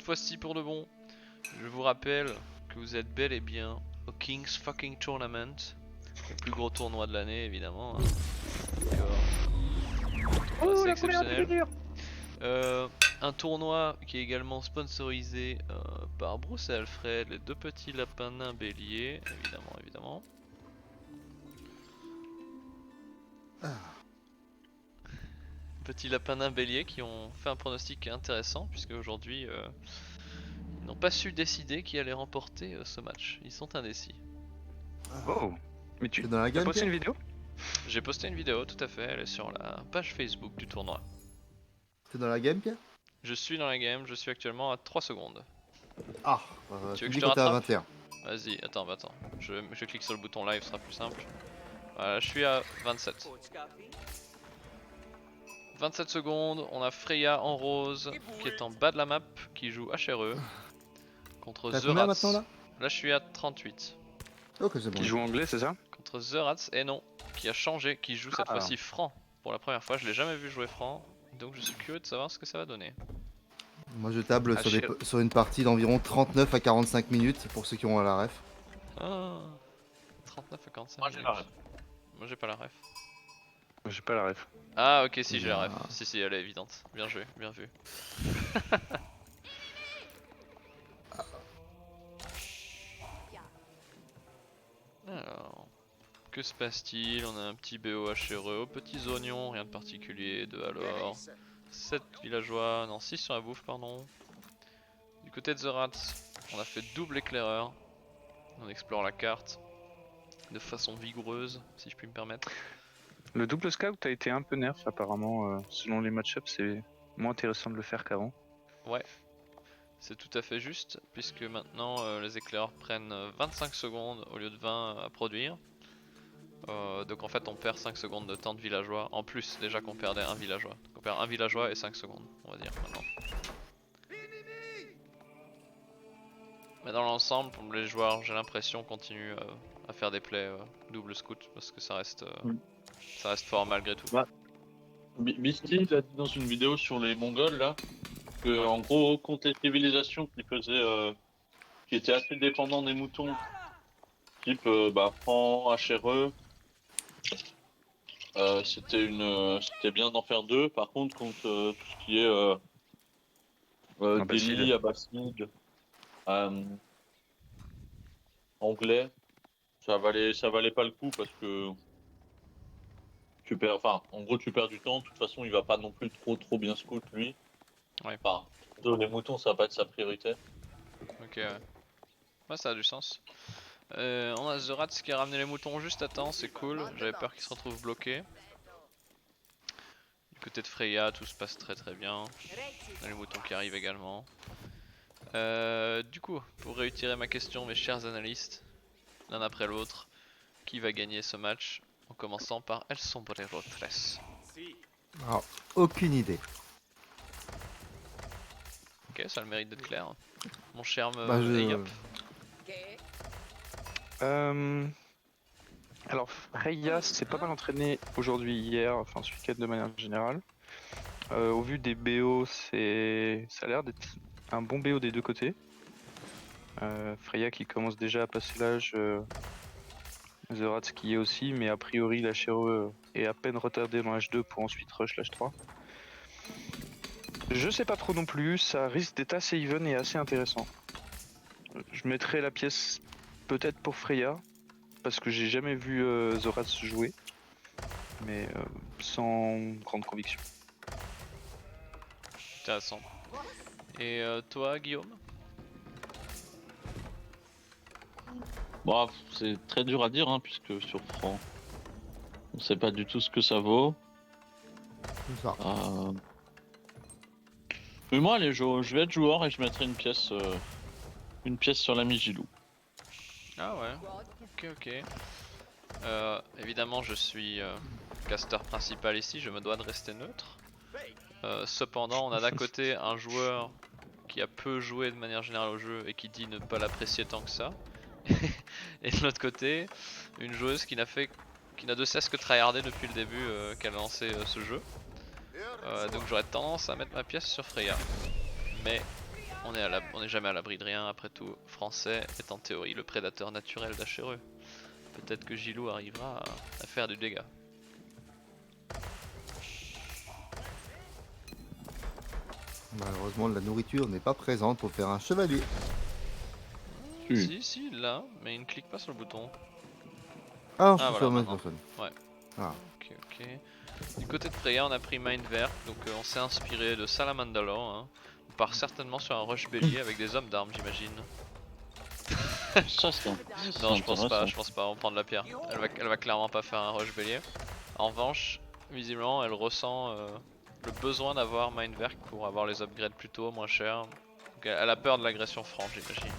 cette fois-ci pour de bon. Je vous rappelle que vous êtes bel et bien au King's fucking Tournament, le plus gros tournoi de l'année évidemment. Hein. C'est exceptionnel. Un tournoi qui est également sponsorisé par Bruce et Alfred, les deux petits lapins nains béliers, évidemment. Petits lapins nains béliers qui ont fait un pronostic intéressant puisque aujourd'hui ils n'ont pas su décider qui allait remporter ce match. Ils sont indécis. Oh, mais tu dans la as game, posté Pierre une vidéo? J'ai posté une vidéo, tout à fait, elle est sur la page Facebook du tournoi. T'es dans la game, Pierre? Je suis dans la game, je suis actuellement à 3 secondes. Ah, Tu tu veux que dis je te quand t'es à rattrape? 21. Vas-y, attends. Je clique sur le bouton live, ce sera plus simple. Voilà, je suis à 27. 27 secondes, on a Freya en rose qui est en bas de la map, qui joue HRE contre T'as The combien Rats. maintenant là? Là je suis à 38. Ok, c'est bon. Qui joue anglais, c'est ça? Contre The Rats, et non, qui a changé, qui joue cette fois-ci Franc pour la première fois. Je l'ai jamais vu jouer Franc, donc je suis curieux de savoir ce que ça va donner. Moi je table sur une partie d'environ 39 à 45 minutes pour ceux qui ont la ref. Ah, 39 à 45 Moi j'ai minutes. la ref. Moi j'ai pas la ref. J'ai pas la ref. Ah ok, si j'ai la ref. Ah. Si, elle est évidente. Bien joué, bien vu. Alors, que se passe-t-il? On a un petit BO HRE aux petits oignons, rien de particulier, de alors. 7 villageois, non 6 sur la bouffe pardon. Du côté de The Rats, on a fait double éclaireur. On explore la carte de façon vigoureuse, si je puis me permettre. Le double scout a été un peu nerf apparemment, selon les match-ups, c'est moins intéressant de le faire qu'avant. Ouais, c'est tout à fait juste, puisque maintenant les éclaireurs prennent 25 secondes au lieu de 20 à produire. Donc en fait on perd 5 secondes de temps de villageois, en plus déjà qu'on perdait un villageois. Donc on perd un villageois et 5 secondes, on va dire maintenant. Mais dans l'ensemble, les joueurs, j'ai l'impression, continuent à faire des plays double scout, parce que ça reste fort malgré tout. Bah, Beastie il a dit dans une vidéo sur les Mongols là que en gros contre les civilisations qui étaient assez dépendants des moutons, type Franc, HRE, c'était bien d'en faire deux. Par contre contre tout ce qui est Delhi, Abbasid, anglais, ça valait pas le coup parce que en gros tu perds du temps. De toute façon il va pas non plus trop bien scout lui. Ouais. Enfin, les moutons ça va pas être sa priorité. Ok, ouais, ça a du sens. On a The Rats qui a ramené les moutons juste à temps, c'est cool. J'avais peur qu'ils se retrouvent bloqués. Du côté de Freya, tout se passe très bien. On a les moutons qui arrivent également. Du coup, pour réitérer ma question, mes chers analystes, l'un après l'autre, qui va gagner ce match? En commençant par El Sombrero 13. Alors, aucune idée. Ok, ça a le mérite d'être clair. Mon cher je... Ayop. Alors Freya s'est pas mal entraîné aujourd'hui, hier, enfin ce week-end de manière générale. Au vu des BO, ça a l'air d'être un bon BO des deux côtés. Freya qui commence déjà à passer l'âge, The Rats qui est aussi, mais a priori la HRE est à peine retardée dans l'H2 pour ensuite rush l'H3. Je sais pas trop non plus, ça risque d'être assez even et assez intéressant. Je mettrai la pièce peut-être pour Freya, parce que j'ai jamais vu The Rats jouer, mais sans grande conviction. Intéressant. Et toi, Guillaume? Bon, c'est très dur à dire hein, puisque sur Franc, on sait pas du tout ce que ça vaut. C'est ça. Mais moi, allez, je vais être joueur et je mettrai une pièce sur l'ami Gilou. Ah ouais, ok. Évidemment, je suis caster principal ici, je me dois de rester neutre. Cependant, on a d'un côté un joueur qui a peu joué de manière générale au jeu et qui dit ne pas l'apprécier tant que ça. Et de l'autre côté, une joueuse qui n'a de cesse que tryharder depuis le début qu'elle a lancé ce jeu. Donc j'aurais tendance à mettre ma pièce sur Freya. Mais on est jamais à l'abri de rien, après tout. Français est en théorie le prédateur naturel d'HRE. Peut-être que Gilou arrivera à faire du dégât. Malheureusement, la nourriture n'est pas présente pour faire un chevalier. Si, là, mais il ne clique pas sur le bouton. Ah, Ah, je suis voilà, sur la maintenant. personne. Ok. Du côté de Freya, on a pris Mind Vert, donc on s'est inspiré de Salamandalor. Hein. On part certainement sur un rush bélier avec des hommes d'armes, j'imagine. Ça, c'est Non, je pense intéressant. pas, on prend de la pierre. Elle va clairement pas faire un rush bélier. En revanche, visiblement, elle ressent le besoin d'avoir Mind Vert pour avoir les upgrades plus tôt, moins cher. Donc, elle a peur de l'agression franche, j'imagine.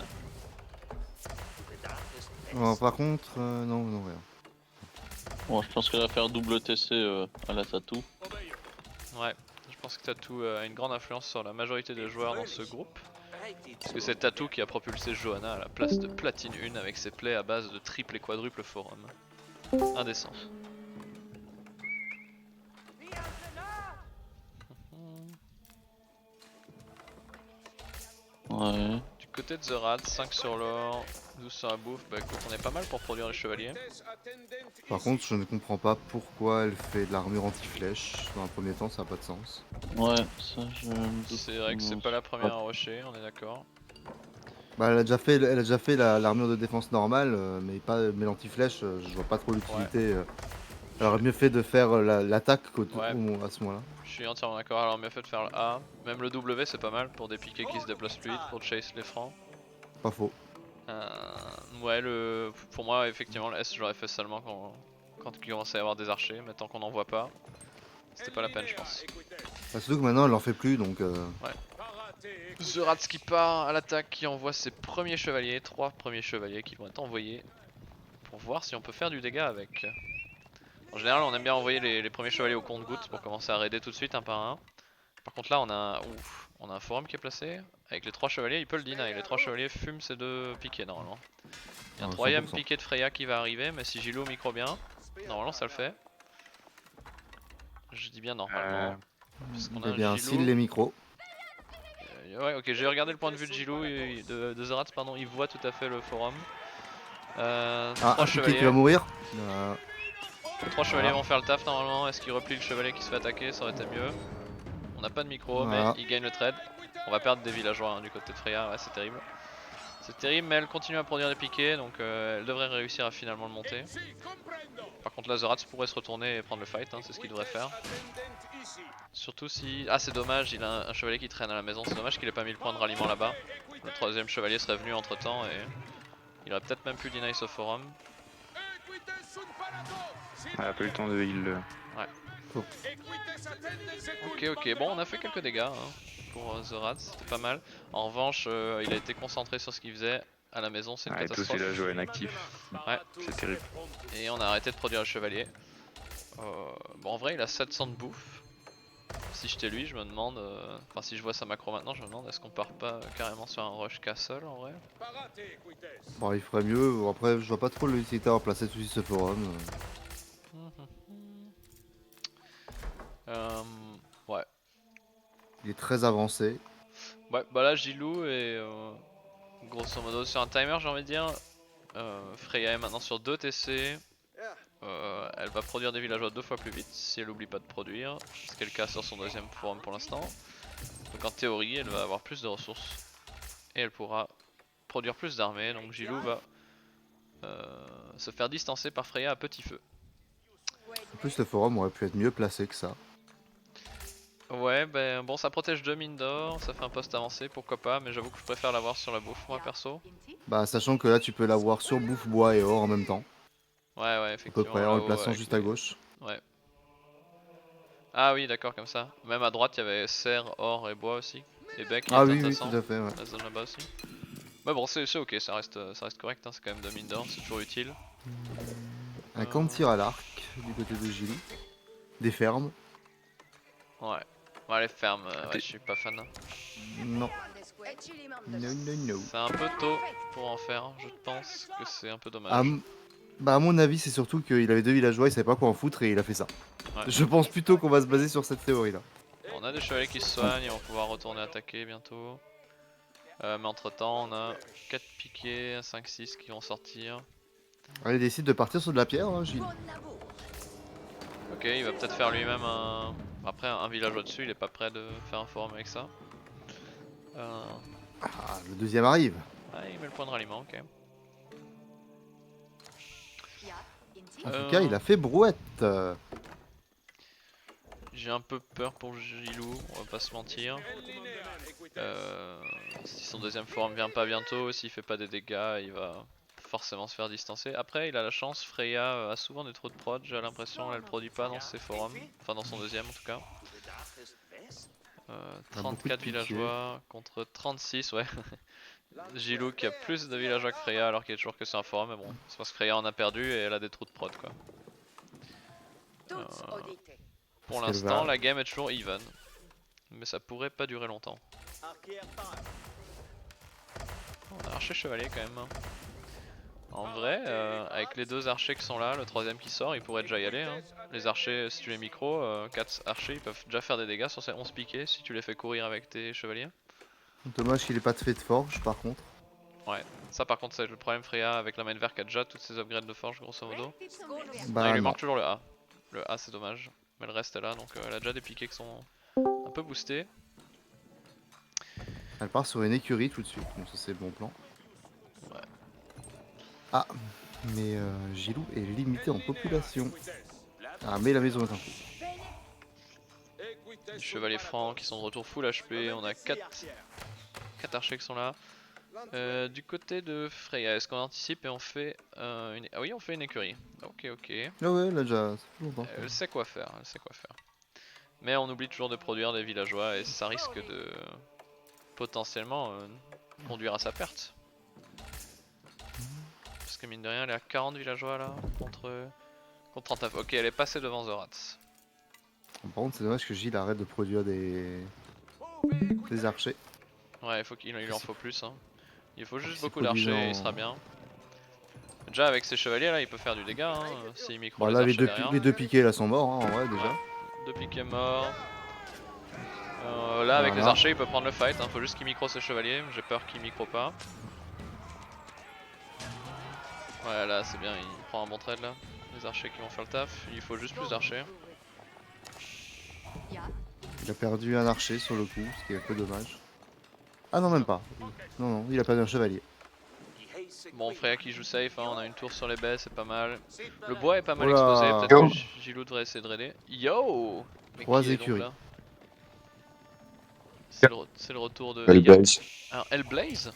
Par contre, non, rien. Bon, je pense qu'elle va faire double TC à la Tatou. Ouais, je pense que Tatou a une grande influence sur la majorité des joueurs dans ce groupe. Parce que c'est Tatou qui a propulsé Johanna à la place de Platine 1 avec ses plays à base de triple et quadruple forum. Indécent. Ouais. Du côté de The Rat, 5 sur l'or, 12 sur la bouffe, bah écoute on est pas mal pour produire les chevaliers. Par contre, je ne comprends pas pourquoi elle fait de l'armure anti-flèche. Dans un premier temps, ça n'a pas de sens. Ouais, ça je me doute. C'est vrai que c'est pas la première à rusher, on est d'accord. Bah, elle a déjà fait l'armure de défense normale, mais l'anti-flèche, je vois pas trop l'utilité. Elle aurait mieux fait de faire l'attaque à ce moment-là. Je suis entièrement d'accord, alors mieux fait de faire le A. Même le W c'est pas mal pour des piquets qui se déplacent plus vite, pour chase les francs. Pas faux. Ouais, pour moi effectivement le S j'aurais fait seulement quand il commençait à y avoir des archers, mais tant qu'on n'en voit pas, c'était pas la peine je pense. Bah, surtout que maintenant elle en fait plus donc. The Rats qui part à l'attaque, qui envoie ses premiers chevaliers, 3 premiers chevaliers qui vont être envoyés pour voir si on peut faire du dégât avec. En général on aime bien envoyer les premiers chevaliers au compte-gouttes pour commencer à raider tout de suite un par un. Par contre là on a un forum qui est placé, avec les 3 chevaliers il peut le deny, les 3 chevaliers fument ces 2 piquets normalement. Il y a un 3ème 100%. piquet de Freya qui va arriver, mais si Gilou micro bien, normalement ça le fait. Je dis bien normalement. Puisqu'on a Eh bien, un s'il Gilou. les micros. Ouais, ok, j'ai regardé le point de vue de Gilou et de The Rats, pardon, il voit tout à fait le forum. 3 un piqué qui va mourir. 3 chevaliers vont faire le taf normalement. Est-ce qu'il replie le chevalier qui se fait attaquer? Ça aurait été mieux. On n'a pas de micro, Voilà. mais il gagne le trade. On va perdre des villageois hein, du côté de Freya, ouais, c'est terrible. C'est terrible, mais elle continue à produire des piquets, donc elle devrait réussir à finalement le monter. Par contre, là, The Rats pourrait se retourner et prendre le fight, hein, c'est ce qu'il devrait faire. Surtout si... Ah, c'est dommage, il a un chevalier qui traîne à la maison, c'est dommage qu'il ait pas mis le point de ralliement là-bas. Le 3ème chevalier serait venu entre temps et il aurait peut-être même pu deny ce forum. Elle a pas eu le temps de heal. Ok, bon, on a fait quelques dégâts hein, pour The Rats, c'était pas mal. En revanche, il a été concentré sur ce qu'il faisait à la maison, c'est une Et tous catastrophe. les villageois inactifs. Ouais, C'est terrible. et on a arrêté de produire le chevalier. Bon, en vrai, il a 700 de bouffe. Si j'étais lui, je me demande, enfin si je vois sa macro maintenant, je me demande est-ce qu'on part pas carrément sur un rush castle en vrai. Bon, il ferait mieux. Bon, après, je vois pas trop l'utilité à placer tout de suite ce forum. Ouais. Il est très avancé. Ouais, bah là Gilou est grosso modo sur un timer, j'ai envie de dire. Freya est maintenant sur 2 TC. Elle va produire des villageois 2 fois plus vite si elle oublie pas de produire, ce qui est le cas sur son 2ème forum pour l'instant. Donc en théorie elle va avoir plus de ressources et elle pourra produire plus d'armées, donc Gilou va se faire distancer par Freya à petit feu. En plus, le forum aurait pu être mieux placé que ça. Ouais, ben bon, ça protège 2 mines d'or, ça fait un poste avancé, pourquoi pas, mais j'avoue que je préfère l'avoir sur la bouffe, moi perso. Bah, sachant que là, tu peux l'avoir sur bouffe, bois et or en même temps. Ouais, À peu effectivement. près, en le là-haut, plaçant avec juste à gauche. Ouais. Ah oui, d'accord, comme ça. Même à droite, il y avait serre, or et bois aussi. Et bec, qui Ah est oui, oui, intéressant. tout à fait, ouais. La zone là-bas aussi. Bah bon, c'est ok, ça reste correct, hein, c'est quand même 2 mines d'or, c'est toujours utile. Un camp de tir à l'arc du côté de Gilly. Des fermes. Ouais. Ouais, les fermes, ouais, je suis pas fan. Non. No. C'est un peu tôt pour en faire, je pense que c'est un peu dommage. Bah, à mon avis, c'est surtout qu'il avait 2 villageois, il savait pas quoi en foutre et il a fait ça. Ouais. Je pense plutôt qu'on va se baser sur cette théorie là. On a des chevaliers qui se soignent, ils vont pouvoir retourner attaquer bientôt. Mais entre temps, on a 4 piquets, 5-6 qui vont sortir. Allez, décide de partir sur de la pierre, hein, Gilles. Ok, il va peut-être faire lui-même un. Après, un villageois dessus, il est pas prêt de faire un forum avec ça. Ah, le deuxième arrive. Ah, il met le point de ralliement, ok. En tout cas, il a fait brouette. J'ai un peu peur pour Gilou, on va pas se mentir. Si son deuxième forum vient pas bientôt, s'il fait pas des dégâts, il va forcément se faire distancer. Après, il a la chance, Freya a souvent des trous de prod, j'ai l'impression, elle produit pas dans ses forums, enfin dans son deuxième en tout cas. beaucoup de 34 piquets. villageois contre 36, ouais. Gilou qui a plus de villageois que Freya alors qu'il est toujours que sur un forum, mais bon, c'est parce que Freya en a perdu et elle a des trous de prod quoi. Pour Parce qu'elle l'instant, va- la game est toujours even, mais ça pourrait pas durer longtemps. On a archer chevalier quand même. En vrai, avec les deux archers qui sont là, le troisième qui sort, il pourrait déjà y aller. Hein. Les archers, si tu les micros, 4 archers, ils peuvent déjà faire des dégâts sur ces 11 piquets si tu les fais courir avec tes chevaliers. Dommage qu'il ait pas de fait de forge, par contre. Ouais, ça par contre c'est le problème Freya avec la main vert qui a déjà toutes ses upgrades de forge grosso modo. Non, il Bah lui non. manque toujours le A. Le A c'est dommage, mais le reste est là donc elle a déjà des piquets qui sont un peu boostés. Elle part sur une écurie tout de suite, donc ça c'est le bon plan. Ouais. Ah, mais Gilou est limité en population. Ah, mais la maison est un coup. Les chevaliers francs qui sont de retour full HP, on a 4 archers qui sont là. Du côté de Freya, est-ce qu'on anticipe et on fait une... Ah oui, on fait une écurie. Ok, ok. Ah ouais, là déjà, ça fait longtemps. Elle sait quoi faire, elle sait quoi faire. Mais on oublie toujours de produire des villageois et ça risque de potentiellement conduire à sa perte. Parce que mine de rien, elle est à 40 villageois là, contre 39. Ok, elle est passée devant The Rats. Par contre, c'est dommage que Gilles arrête de produire des archers. Ouais, il faut qu'il lui en faut plus. Hein. Il faut juste C'est beaucoup d'archers et il produisant. sera bien. Déjà avec ses chevaliers là, il peut faire du dégât hein, s'il micro Bon, les là, archers derrière. les deux piquets là sont morts, hein, en vrai, déjà. Ouais. 2 piquets morts. Là avec les Voilà. archers il peut prendre le fight, hein. Faut juste qu'il micro ses chevaliers, j'ai peur qu'il micro pas. Ouais là c'est bien, il prend un bon trade là. Les archers qui vont faire le taf, il faut juste plus d'archers. Il a perdu un archer sur le coup, ce qui est un peu dommage. Ah non, même pas. Non, non, il a perdu un chevalier. Bon Freya qui joue safe, hein. On a une tour sur les baies, c'est pas mal. Le bois est pas mal Oh exposé, là. peut-être que Gilou devrait essayer de raider. Yo mais 3 qui est donc écuries. là? C'est le retour de... Hellblaze. Alors Hellblaze.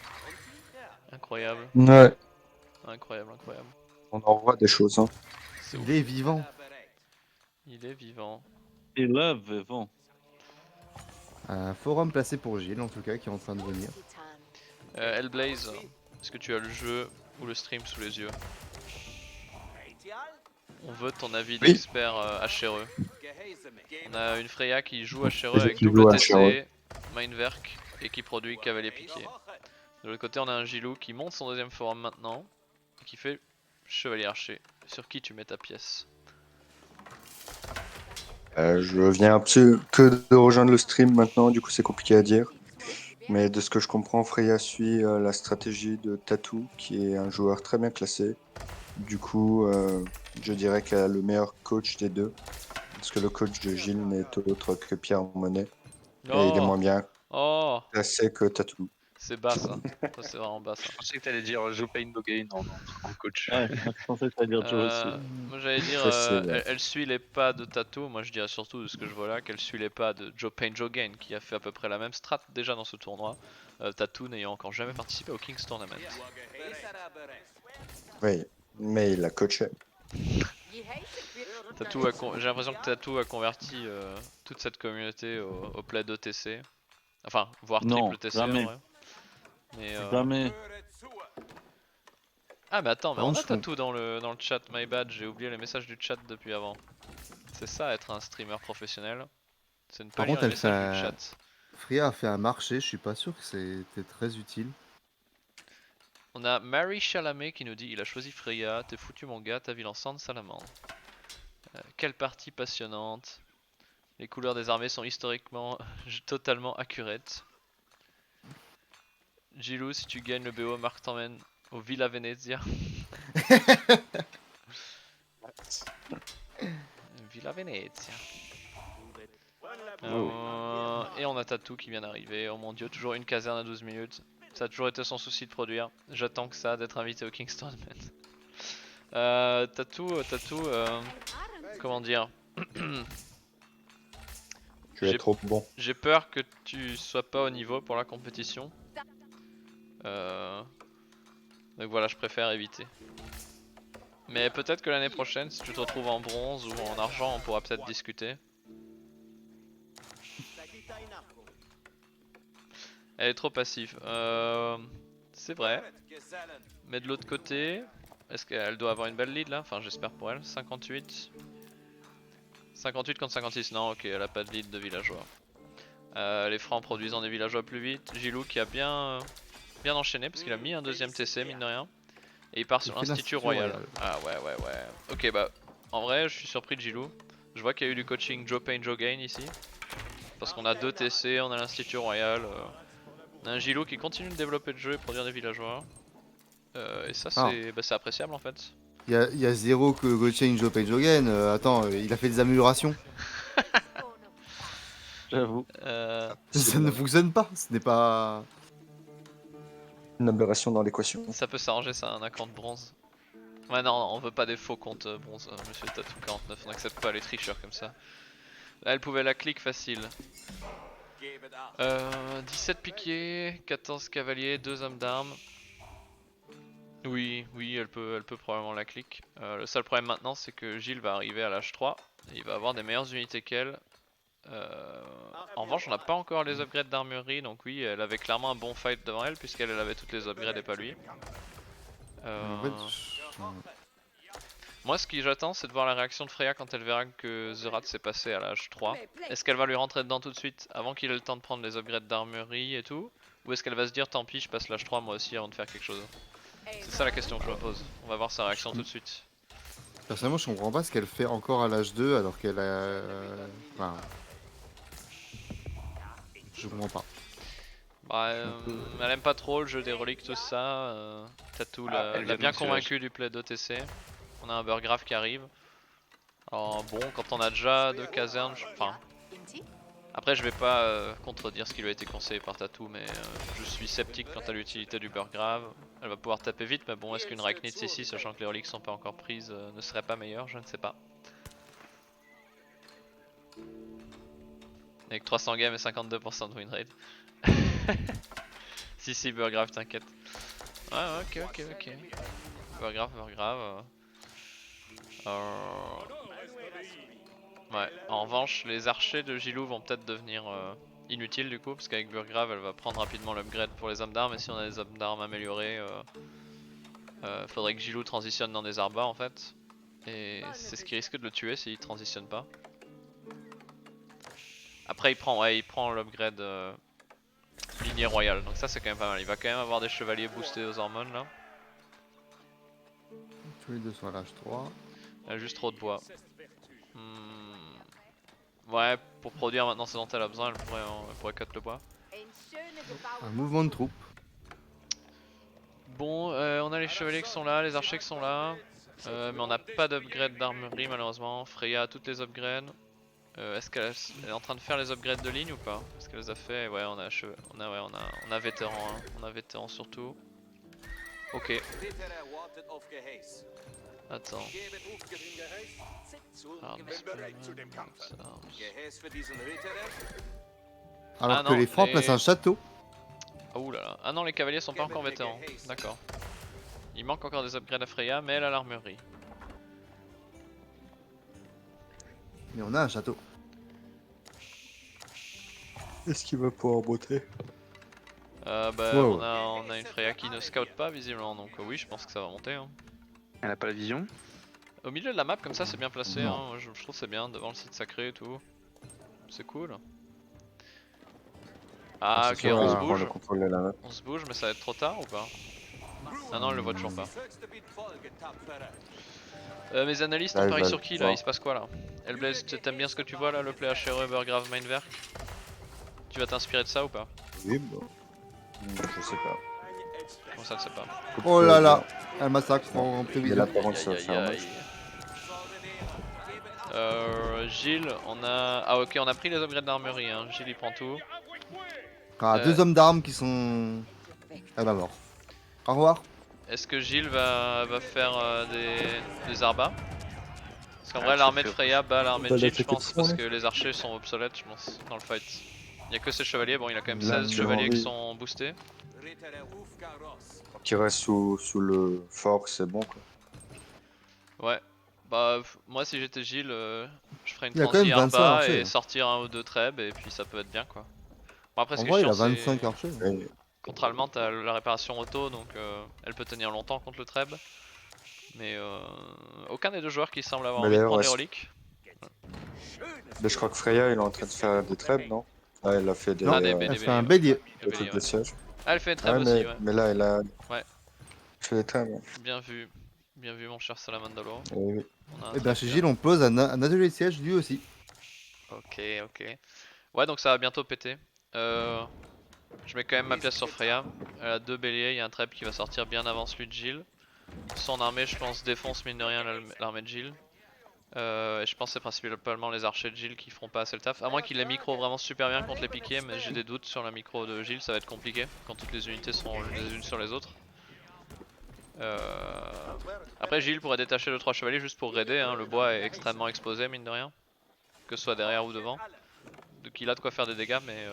Incroyable, Ouais, incroyable, incroyable. on en voit des choses. Hein. C'est Il ouf. est vivant. Il est vivant. Et là, vivant. Un forum placé pour Gilles, en tout cas, qui est en train de venir. Hellblaze, est-ce que tu as le jeu ou le stream sous les yeux? On veut ton avis Oui. d'expert HRE. On a une Freya qui joue HRE Qui avec joue double HRE. TC, Mindwerk et qui produit cavalier piqué. De l'autre côté on a un Gilou qui monte son deuxième forum maintenant et qui fait chevalier archer. Sur qui tu mets ta pièce? Je viens un peu que de rejoindre le stream maintenant, du coup c'est compliqué à dire. Mais de ce que je comprends, Freya suit la stratégie de Tatou, qui est un joueur très bien classé. Du coup, je dirais qu'elle a le meilleur coach des deux. Parce que le coach de Gilles n'est autre que Pierre Monet. Et il est moins bien Oh, classé que Tatou. c'est bas ça. Ça c'est vraiment bas ça. Je pensais que t'allais dire Joe Pain No Gain en coach. Ouais, je pensais que ça allait dire Joe aussi. Moi j'allais dire, Facile, ouais. elle suit les pas de Tattoo, moi je dirais surtout de ce que je vois là qu'elle suit les pas de Joe Pain Joe Gain qui a fait à peu près la même strat déjà dans ce tournoi. Tattoo n'ayant encore jamais participé au King's Tournament. Oui, mais il a coaché. J'ai l'impression que Tattoo a converti toute cette communauté au play d'OTC. Enfin, voire Non, triple TC jamais. en vrai. Mais, Jamais. Ah mais attends, mais Par on contre, a je comprends. Tattoo dans le chat, my bad, j'ai oublié les messages du chat depuis avant. C'est ça être un streamer professionnel. C'est ne pas Par lire contre, les elle messages du fait. chat. Freya a fait un marché, je suis pas sûr que c'était très utile. On a Mary Chalamet qui nous dit il a choisi Freya, t'es foutu mon gars, ta ville en sang de salamandre. Quelle partie passionnante. Les couleurs des armées sont historiquement totalement accurate. Gilou, si tu gagnes le BO, Marc t'emmène au Villa Venezia. Villa Venezia. Et on a Tatou qui vient d'arriver. Oh mon dieu, toujours une caserne à 12 minutes. Ça a toujours été son souci de produire. J'attends que ça, d'être invité au King's Tournament. Tatou, comment dire? Tu vas être trop bon. J'ai peur que tu sois pas au niveau pour la compétition. Donc voilà, je préfère éviter. Mais peut-être que l'année prochaine, si tu te retrouves en bronze ou en argent, on pourra peut-être discuter. Elle est trop passive. C'est vrai. Mais de l'autre côté, est-ce qu'elle doit avoir une belle lead là? Enfin, j'espère pour elle. 58. 58 contre 56. Non, ok, elle a pas de lead de villageois. Les francs produisant des villageois plus vite. Gilou qui a bien enchaîné parce qu'il a mis un deuxième TC, mine de rien. Et il part sur l'Institut Royal. Ah ouais. Ok, bah, en vrai, je suis surpris de Gilou. Je vois qu'il y a eu du coaching Joe Pain, Joe Gain ici. Parce qu'on a 2 TC, on a l'Institut Royal. On a un Gilou qui continue de développer le jeu et produire des villageois. Et ça, c'est appréciable en fait. Il y a zéro que GoChange Joe Page Hogan. Attends, il a fait des améliorations. J'avoue. Ça ne fonctionne pas. Ce n'est pas. Une aberration dans l'équation. Ça peut s'arranger, ça, un compte bronze. Ouais, non, on veut pas des faux comptes bronze, monsieur Tatou 49. On n'accepte pas les tricheurs comme ça. Là, elle pouvait la clique facile. 17 piquiers, 14 cavaliers, 2 hommes d'armes. Oui, elle peut probablement la clique. Le seul problème maintenant, c'est que Gilles va arriver à l'âge 3. Et il va avoir des meilleures unités qu'elle. En revanche, on n'a pas encore les upgrades d'armurerie, donc oui, elle avait clairement un bon fight devant elle, puisqu'elle avait toutes les upgrades et pas lui. En fait, Moi, ce que j'attends, c'est de voir la réaction de Freya quand elle verra que Zerat s'est passé à l'âge 3. Est-ce qu'elle va lui rentrer dedans tout de suite, avant qu'il ait le temps de prendre les upgrades d'armurerie et tout? Ou est-ce qu'elle va se dire, tant pis, je passe l'âge 3 moi aussi avant de faire quelque chose? C'est ça la question que je me pose. On va voir sa réaction tout de suite. Personnellement, je comprends pas ce qu'elle fait encore à l'âge 2 alors qu'elle a. Enfin. Je comprends pas. Bah, elle aime pas trop le jeu des reliques, tout ça. Tatou l'a bien convaincu du play d'OTC. On a un Burgrave qui arrive. Alors bon, quand on a déjà 2 casernes, enfin... Après je vais pas contredire ce qui lui a été conseillé par Tatou, mais je suis sceptique quant à l'utilité du Burgrave. Elle va pouvoir taper vite, mais bon, est-ce qu'une Raiknitz ici, sachant que les reliques sont pas encore prises, ne serait pas meilleure? Je ne sais pas. Avec 300 games et 52% de win rate. Si, Burgrave, t'inquiète. Ouais, ok. Burgrave. Ouais, en revanche, les archers de Gilou vont peut-être devenir inutiles du coup, parce qu'avec Burgrave, elle va prendre rapidement l'upgrade pour les hommes d'armes, et si on a des hommes d'armes améliorés, faudrait que Gilou transitionne dans des arbas en fait. Et c'est ce qui risque de le tuer s'il transitionne pas. Après, il prend l'upgrade lignée royale, donc ça c'est quand même pas mal. Il va quand même avoir des chevaliers boostés aux hormones là. Tous les deux sont à l'âge 3. Elle a juste trop de bois. Ouais, pour produire maintenant ce dont elle a besoin, elle pourrait cut le bois. Un mouvement de troupe. Bon, on a les chevaliers qui sont là, les archers qui sont là. Mais on n'a pas d'upgrade d'armurerie malheureusement. Freya a toutes les upgrades. Est-ce qu'elle est en train de faire les upgrades de ligne ou pas? Est-ce qu'elle les a fait? Ouais, on a vétéran, hein. On a vétéran surtout. Ok. Attends. Alors Ah que non, les Francs placent un château. Oh là là. Ah non, les cavaliers sont pas encore vétérans. D'accord. Il manque encore des upgrades à Freya, mais elle a l'armurerie. Mais on a un château. Est-ce qu'il va pouvoir botter? Bah, Wow. on a une Freya qui ne scout pas visiblement, donc oui, je pense que ça va monter. Hein. Elle a pas la vision? Au milieu de la map, comme ça, c'est bien placé. Non. Hein. Je trouve c'est bien devant le site sacré et tout. C'est cool. Ah, ok, c'est sûr, on se prend bouge. Le contrôle de la map. On se bouge, mais ça va être trop tard ou pas? Ah non, elle le voit toujours pas. Mes analystes, on parie sur qui là? Il se passe quoi là? Hellblaze, t'aimes bien ce que tu vois là, le play HRE, Burgrave, Mindwerk? Tu vas t'inspirer de ça ou pas? Oui, bon. Je sais pas. Comment ça, ne sait pas. Oh là là, un massacre en Mais prévision. là, par contre, ça va Aïe, faire aïe, mal. aïe. Gilles, on a... Ah ok, on a pris les upgrades d'armurerie, hein. Gilles il prend tout. Ah, 2 hommes d'armes qui sont... Ah bah mort. Au revoir. Est-ce que Gilles va faire des arbas? Parce qu'en Ah, vrai ça l'armée de fait- Freya bat l'armée de Bah, Gilles je l'attaquer pense de front, parce là. que les archers sont obsolètes je pense dans le fight. Il y a que ses chevaliers, bon il a quand même Là, 16 je chevaliers qui m'ennuie. sont boostés. Qui reste sous le fort, c'est bon quoi. Ouais. Bah moi si j'étais Gilles, je ferais une Il a quand même transi 25 arba archers. et sortir un ou deux trebs et puis ça peut être bien quoi. Bon après ce En qui est vrai, il chiant a c'est 25 archers. Et contre allemand t'as la réparation auto donc elle peut tenir longtemps contre le treb. Mais aucun des deux joueurs qui semble avoir Mais envie de d'ailleurs, prendre les est-ce- reliques. mais je crois que Freya, il est en train de faire des trêves, non? Ah, elle a fait des, Non, Ah des elle fait béliers, un ouais. bélier. Des des béliers, trucs de ouais. siège. Ah elle fait une trêve Ouais, aussi ouais. mais là, elle a Ouais. fait des trêves. Bien vu mon cher Salamandalo. Et oui. On a un Et ben trèfle chez bien. Gilles, on pose un atelier de siège lui aussi. Ok, ok. Ouais, donc ça va bientôt péter. Je mets quand même ma pièce sur Freya. Elle a 2 béliers, il y a un trèfle qui va sortir bien avant celui de Gilles. Son armée, je pense, défonce mine de rien l'armée de Gilles. Et je pense que c'est principalement les archers de Gilles qui feront pas assez le taf. À moins qu'il les micro vraiment super bien contre les piquiers, mais j'ai des doutes sur la micro de Gilles, ça va être compliqué quand toutes les unités sont les unes sur les autres. Après Gilles pourrait détacher 2-3 chevaliers juste pour raider, hein. Le bois est extrêmement exposé mine de rien. Que ce soit derrière ou devant. Donc il a de quoi faire des dégâts mais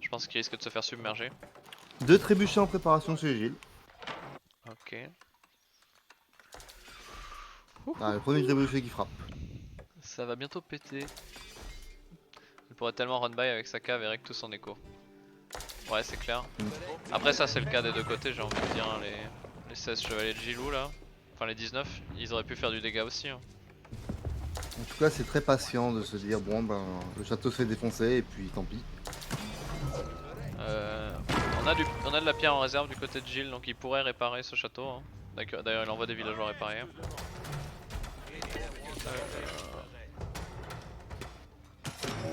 je pense qu'il risque de se faire submerger. 2 trébuchets en préparation chez Gilles. Ok. Ah, le premier trébuchet qui frappe. Ça va bientôt péter. Il pourrait tellement run by avec sa cave et avec tout son écho. Ouais c'est clair. Après ça c'est le cas des deux côtés j'ai envie de dire hein, les 16 chevaliers de Gilou là. Enfin les 19, ils auraient pu faire du dégât aussi. Hein. En tout cas, c'est très patient de se dire bon ben le château se fait défoncer et puis tant pis. On a de la pierre en réserve du côté de Gilles donc il pourrait réparer ce château. Hein. D'ailleurs il envoie des villageois réparer.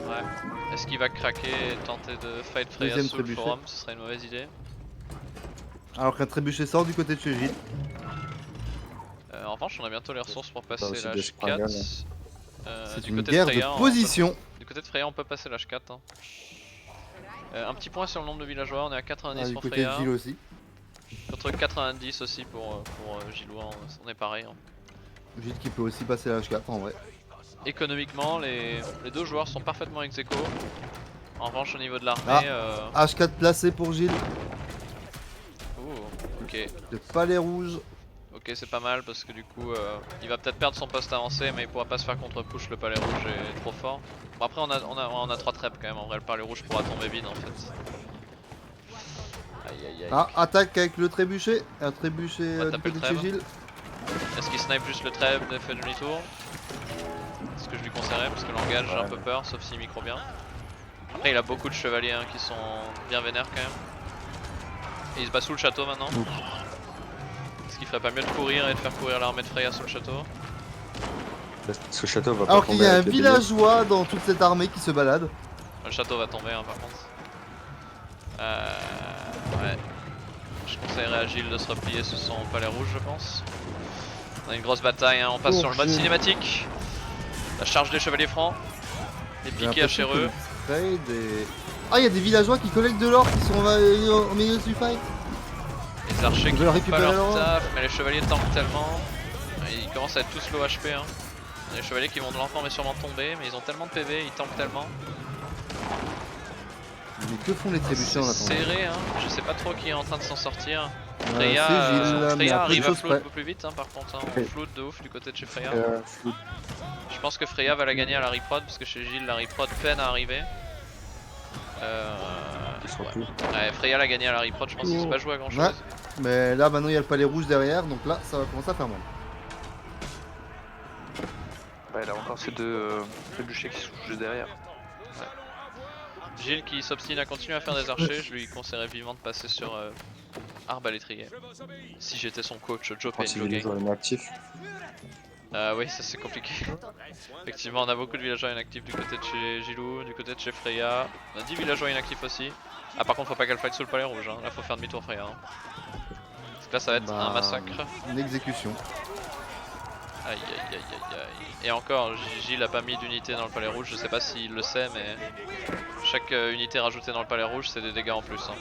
Ouais. Est-ce qu'il va craquer et tenter de fight Freya Deuxième sous le trébuchet. forum? Ce serait une mauvaise idée. Alors qu'un trébuchet sort du côté de chez Gilles. En revanche on a bientôt les ressources pour passer aussi la des Sprangles, H4. C'est Du une côté guerre de Freya, de position. Du côté de Freya on peut passer la H4 hein. Un petit point sur le nombre de villageois, on est à 90 Ah, du pour côté de Freya. Gilles aussi. Contre 90 aussi pour Gillois, on est pareil. Hein. Gilles qui peut aussi passer la H4 en vrai. Économiquement les deux joueurs sont parfaitement ex aequo. En revanche au niveau de l'armée, H4 placé pour Gilles. ok. Le palais rouge. Ok c'est pas mal parce que du coup il va peut-être perdre son poste avancé mais il pourra pas se faire contre-push, le palais rouge est trop fort. Bon après on a 3 traps quand même, en vrai le palais rouge pourra tomber vide en fait. Aïe aïe aïe. Ah, attaque avec le trébuchet. Un trébuchet On va du taper côté le de chez trèbe. Gilles. Est-ce qu'il snipe juste le trèbe et fait demi-tour? C'est ce que je lui conseillerais parce que l'engage j'ai un peu peur sauf s'il micro bien. Après il a beaucoup de chevaliers hein, qui sont bien vénères quand même. Et il se bat sous le château maintenant. Est-ce qu'il ferait pas mieux de courir et de faire courir l'armée de Freya sous le château? Ce château va pas Alors qu'il tomber y a un avec les béliers. villageois dans toute cette armée qui se balade. Le château va tomber hein, par contre. Ouais. Je conseillerais à Gilles de se replier sous son palais rouge je pense. On a une grosse bataille, hein. On passe sur le mode cinématique. La charge des chevaliers francs. Les J'ai piquets l'impression que HRE. le trade est- Ah, il y a des villageois qui collectent de l'or qui sont au milieu du fight. Les archers Ils qui veulent font pas récupérer leur leur or. taf, mais les chevaliers tankent tellement. Ils commencent à être tous low HP. Hein. Il y a les chevaliers qui vont lentement mais sûrement tomber, mais ils ont tellement de PV, ils tankent tellement. Mais que font les trébuchets en C'est attendant? serré, hein. Je sais pas trop qui est en train de s'en sortir. C'est Freya, Gilles, mais Freya à peu de arrive à choses float près. beaucoup plus vite hein, par contre. Hein. On float de ouf du côté de chez Freya. Flou. Je pense que Freya va la gagner à la reprod parce que chez Gilles la reprod peine à arriver. Surtout. Ouais, Freya l'a gagné à la reprod, je pense qu'il s'est pas joué à grand chose. Ouais. Mais là maintenant il y a le palais rouge derrière, donc là ça va commencer à faire mal. Ouais, il a encore ces deux trébuchets qui sont juste derrière. Gilles qui s'obstine à continuer à faire des archers, je lui conseillerais vivement de passer sur arbalétrier. Si j'étais son coach, Joe Payne Quand il Joe est Gang. toujours inactif. Oui, ça c'est compliqué. Effectivement, on a beaucoup de villageois inactifs du côté de chez Gilou, du côté de chez Freya. On a 10 villageois inactifs aussi. Ah, par contre, faut pas qu'elle fight sous le palais rouge. Hein. Là, faut faire demi-tour Freya. Hein. Parce que là, ça va être un massacre. Une exécution. Aïe aïe aïe aïe aïe. Et encore, Gilles a pas mis d'unité dans le palais rouge. Je sais pas s'il le sait, mais chaque unité rajoutée dans le palais rouge, c'est des dégâts en plus. Hein.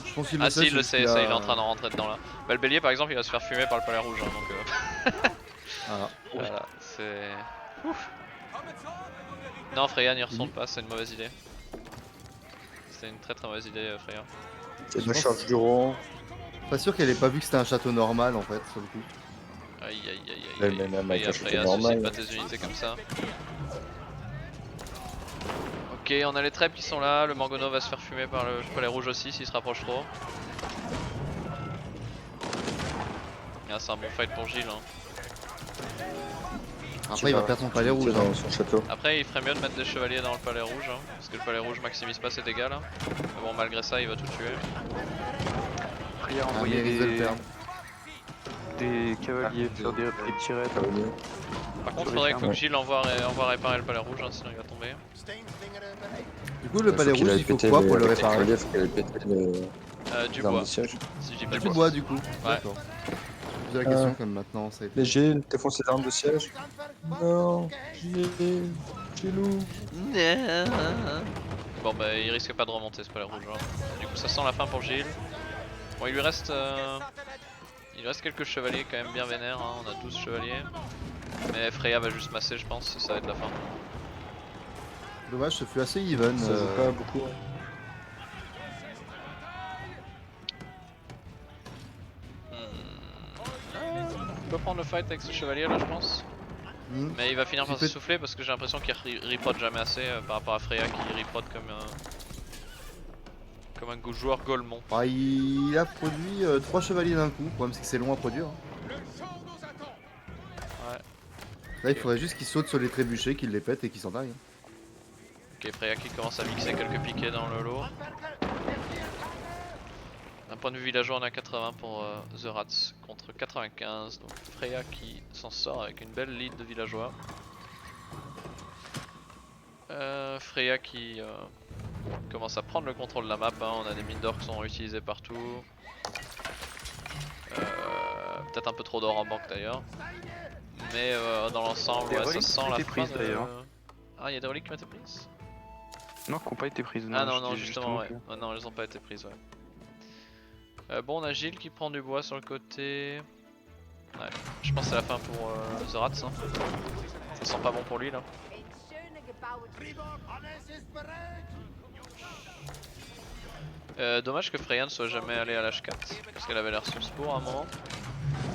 Je pense qu'il Ah le sait. si, il le sait, ça, il est en a... train d'en rentrer dedans là. Bah, le bélier, par exemple, il va se faire fumer par le palais rouge. Hein, donc Voilà. voilà, c'est... Ouf. Non, Freya n'y retourne pas, c'est une mauvaise idée. C'est une très mauvaise idée, Freya. C'est une charge du rond. Pas sûr qu'elle ait pas vu que c'était un château normal en fait, sur le coup. Aïe aïe aïe aïe Ouais, aïe. mais même avec Freya, un château Freya, normal. suscite pas tes unités comme ça. Ok, on a les trèbes qui sont là, le Mangono va se faire fumer par le palais rouge aussi s'il se rapproche trop. Ah, c'est un bon fight pour Gilles. Hein. Après il va perdre son palais rouge. Dans Hein. son château. Après, il ferait mieux de mettre des chevaliers dans le palais rouge, hein, parce que le palais rouge maximise pas ses dégâts là. Mais bon, malgré ça, il va tout tuer. Freya a Ah, mais envoyé il risque de le perdre. des cavaliers faire des petits raids. Cavalier. Par contre, Sur les faudrait que fermes, Gilles envoie réparer le palais rouge, hein, sinon il va tomber. Du coup le palais Faut qu'il rouge aille il faut péter quoi les- pour le les réparer? cavaliers, faut qu'il aille péter les Du armes bois, de siège. si je dis pas de Du bêtises. bois du coup. D'accord. Je posais la question comme maintenant ça a été. Les Gilles, défonce les armes de siège. Non, Gilou. Bon bah il risque pas de remonter ce palais rouge. Hein. Du coup ça sent la fin pour Gilles. Bon il lui reste quelques chevaliers quand même bien vénères, hein. On a 12 chevaliers. Mais Freya va juste masser je pense, ça va être la fin. Dommage, ce fut assez even. Ça joue pas beaucoup. On peut prendre le fight avec ce chevalier là je pense. Mais il va finir par Tu peux- s'essouffler parce que j'ai l'impression qu'il reprod jamais assez par rapport à Freya qui reprod comme un joueur Golemont. Ah, il a produit 3 chevaliers d'un coup. Le problème c'est que c'est long à produire. Hein. Ouais. Là il faudrait juste qu'il saute sur les trébuchets, qu'il les pète et qu'il s'en aille. Hein. Ok, Freya qui commence à mixer quelques piquets dans le lot. D'un point de vue villageois, on a 80 pour The Rats contre 95. Donc Freya qui s'en sort avec une belle lead de villageois. Freya qui commence à prendre le contrôle de la map. Hein. On a des mines d'or qui sont utilisées partout. Peut-être un peu trop d'or en banque d'ailleurs. Mais dans l'ensemble, Des ouais, ça reliques sent qui la étaient fin prises, de... d'ailleurs. Ah, il y a des reliques qui ont été prises? Non, qui n'ont pas été prises. Ah non, je non, dis justement, ouais. que- Ouais, non, elles ont pas été prises, ouais. Bon, on a Gilles qui prend du bois sur le côté. Ouais, je pense que c'est la fin pour The Rats. Hein. Ça sent pas bon pour lui là. Dommage que Freya ne soit jamais allée à l'H4 parce qu'elle avait l'air source pour à un moment.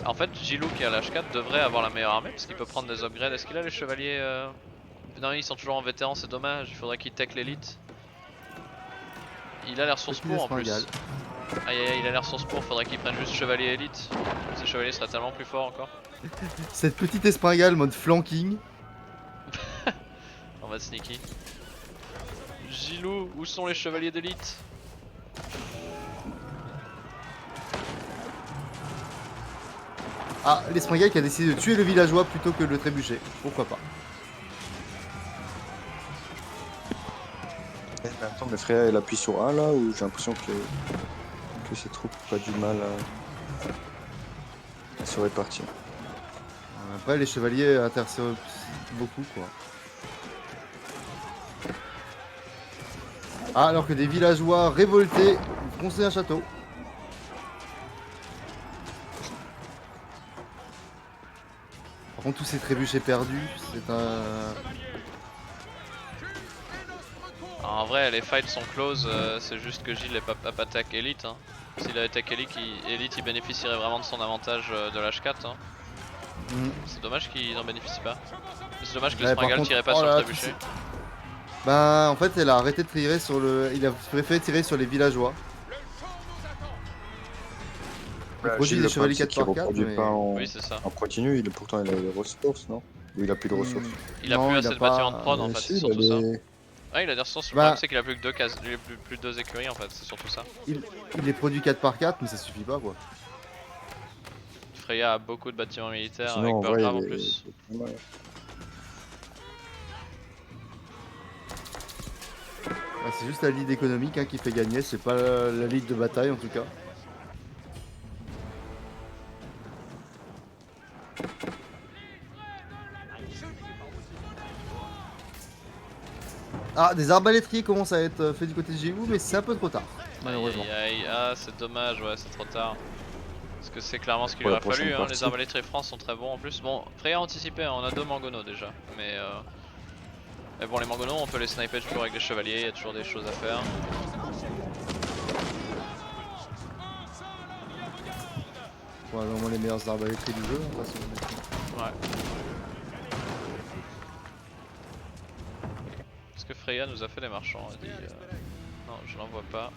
En fait, Gilou qui est à l'H4 devrait avoir la meilleure armée parce qu'il peut prendre des upgrades. Est-ce qu'il a les chevaliers Non, ils sont toujours en vétéran, c'est dommage. Il faudrait qu'il tech l'élite. Il a l'air source Petit pour en plus. espingale. Aïe aïe aïe, il a l'air source pour, faudrait qu'il prenne juste chevalier élite. Ces chevaliers seraient tellement plus forts encore. Cette petite espingale mode flanking. En mode sneaky. Gilou, où sont les chevaliers d'élite? Ah, l'espingale qui a décidé de tuer le villageois plutôt que le trébuchet. Pourquoi pas? Attends, mais Freya elle appuie sur A là ou j'ai l'impression que ses troupes ont pas du mal à se répartir. Après, les chevaliers interceptent beaucoup quoi. Ah, alors que des villageois révoltés fonçaient un château. Par contre, tous ces trébuchets perdus, c'est un. En vrai, les fights sont close, c'est juste que Gilles n'a pas tech élite. Hein. S'il avait tech élite, il bénéficierait vraiment de son avantage de l'H4. Hein. C'est dommage qu'il n'en bénéficie pas. C'est dommage que Ouais, le par Springal contre- tirait pas oh sur là le là, trébuchet. Bah, en fait, elle a arrêté de tirer sur le. Il a préféré tirer sur les villageois. Il produit Gilles, des le chevaliers problème, c'est 4 qu'il par 4, reproduit mais. pas Oui, c'est ça. en continu, pourtant il a les ressources, non? Ou il a plus de ressources? Il a Non, plus il assez a de pas- bâtiments de prod en fait, Si, c'est il a surtout ça. des- Ouais, il a des ressources, le Bah- problème c'est qu'il a plus que plus de 2 écuries en fait, c'est surtout ça. Il les produit 4 par 4, mais ça suffit pas quoi. Freya a beaucoup de bâtiments militaires Sinon, avec en vrai, Burgrave en il est- plus. il est pas mal. Ah, c'est juste la lead économique qui fait gagner, c'est pas la lead de bataille en tout cas. Ah, des arbalétriers commencent à être faits du côté de GU, mais c'est un peu trop tard, malheureusement. Aïe, aïe, ah c'est dommage, ouais c'est trop tard. Parce que c'est clairement ce qu'il Pour lui la aurait fallu, prochaine hein. Les partie. arbalétriers France sont très bons en plus. Bon, Freya a anticipé, hein, on a 2 Mangonos déjà. Mais bon, les Mangonos on peut les sniper toujours avec des chevaliers, il y a toujours des choses à faire. Probablement les meilleurs arbalétriers du jeu, de toute façon. Ouais. Est-ce que Freya nous a fait des marchands? Elle dit, non, je n'en vois pas.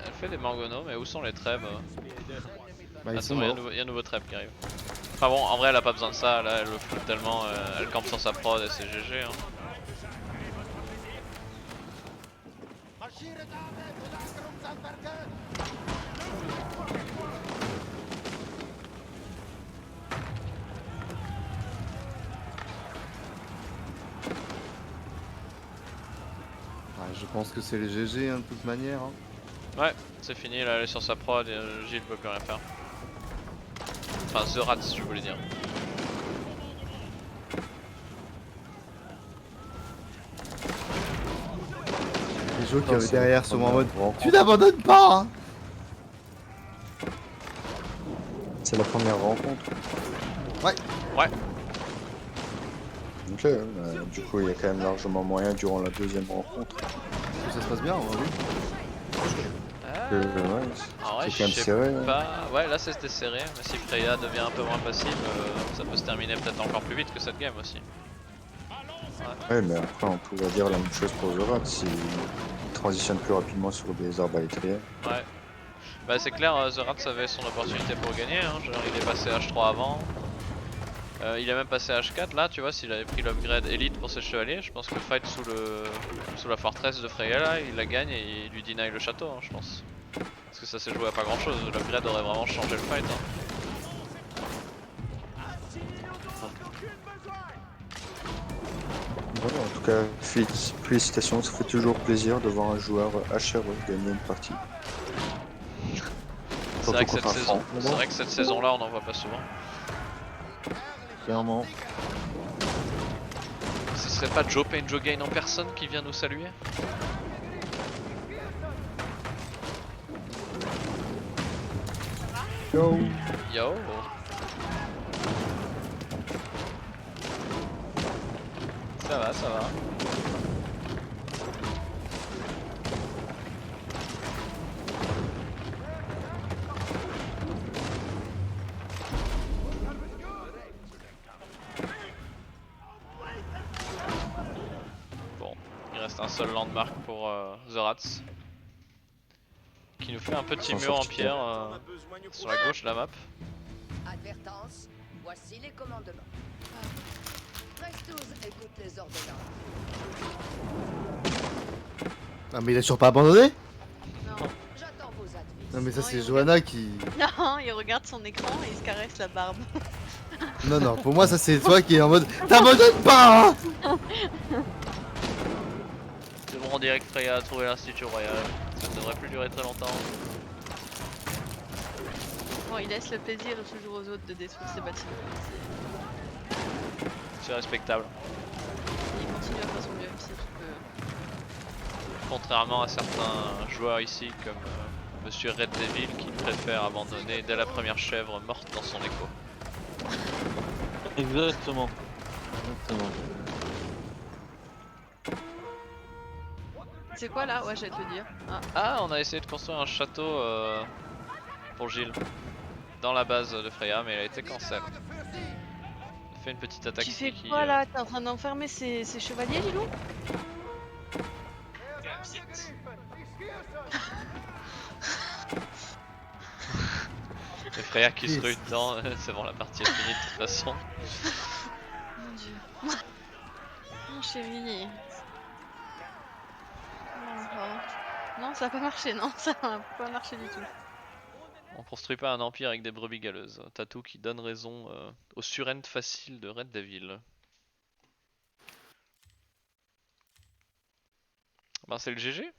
Elle fait des Mangonos, mais où sont les trèbes? Bah, ils Attends, sont il y a morts. un nouveau trèbe qui arrive. Enfin bon, en vrai elle a pas besoin de ça, là elle le floute tellement, elle campe sur sa prod et c'est GG hein. Ouais, je pense que c'est les GG de toute manière. Ouais, c'est fini, là elle est sur sa prod et Gilles peut plus rien faire. Enfin The Rats je voulais dire. Les jeux qui Ah, avaient c'est derrière la sont en mode première tu n'abandonnes pas hein. C'est la première rencontre. Ouais. Ok, du coup, il y a quand même largement moyen durant la deuxième rencontre. Que ça se passe bien, on va Ouais, En vrai c'est quand même je sais serré. Hein. pas, ouais là c'était serré, mais si Freya devient un peu moins passive, ça peut se terminer peut-être encore plus vite que cette game aussi. Ouais, mais après, on pourrait dire la même chose pour Zorat s'il transitionne plus rapidement sur des arbalétriers. Ouais. Bah c'est clair, The Rats avait son opportunité pour gagner, hein. Genre, il est passé H3 avant. Il est même passé H4 là, tu vois, s'il avait pris l'upgrade élite pour ses chevaliers, je pense que le fight sous la forteresse de Freya là, il la gagne et il lui deny le château, hein, je pense. Parce que ça s'est joué à pas grand chose, l'upgrade aurait vraiment changé le fight. Hein. Voilà, en tout cas, félicitations, ça fait toujours plaisir de voir un joueur HRE gagner une partie. C'est vrai, Surtout contre un franc. c'est vrai que cette saison là on en voit pas souvent. clairement. Ce serait pas Joe Pain Joe Gain en personne qui vient nous saluer? Yo. Yo. Ça va, ça va. Bon, il reste un seul landmark pour The Rats. Qui nous fait un petit S'en mur en sortir. pierre sur la gauche de la map. Advertence, voici les commandements. Prestos écoute les ordonnances. Ah mais il a toujours pas abandonné? Non, j'attends vos advices. Non mais ça Non, c'est il Johanna qui... Non, il regarde son écran et il se caresse la barbe. Non non, pour moi ça c'est toi qui est en mode t'abandonnes pas hein. C'est bon, on dirait que Freya a trouvé l'Institut Royal. Ça ne devrait plus durer très longtemps. Bon, il laisse le plaisir toujours aux autres de détruire ses bâtiments. C'est respectable. Il continue à faire son mieux, c'est tout que... Contrairement à certains joueurs ici comme Monsieur Red Devil qui préfère abandonner dès la première chèvre morte dans son écho. Exactement. C'est quoi là? Ouais, j'allais te le dire. Ah, Ah, on a essayé de construire un château pour Gilles dans la base de Freya, mais il a été cancel. On a fait une petite attaque tu ici fais qui, quoi là? T'es en train d'enfermer ces chevaliers, Lilou? et Freya qui se rue dedans, c'est bon, la partie est finie de toute façon. Mon dieu. Mon chéri. Non, ça a pas marché, non, ça a pas marché du tout. On construit pas un empire avec des brebis galeuses. Tatou qui donne raison au surrend facile de Red Devil. Ben c'est le GG.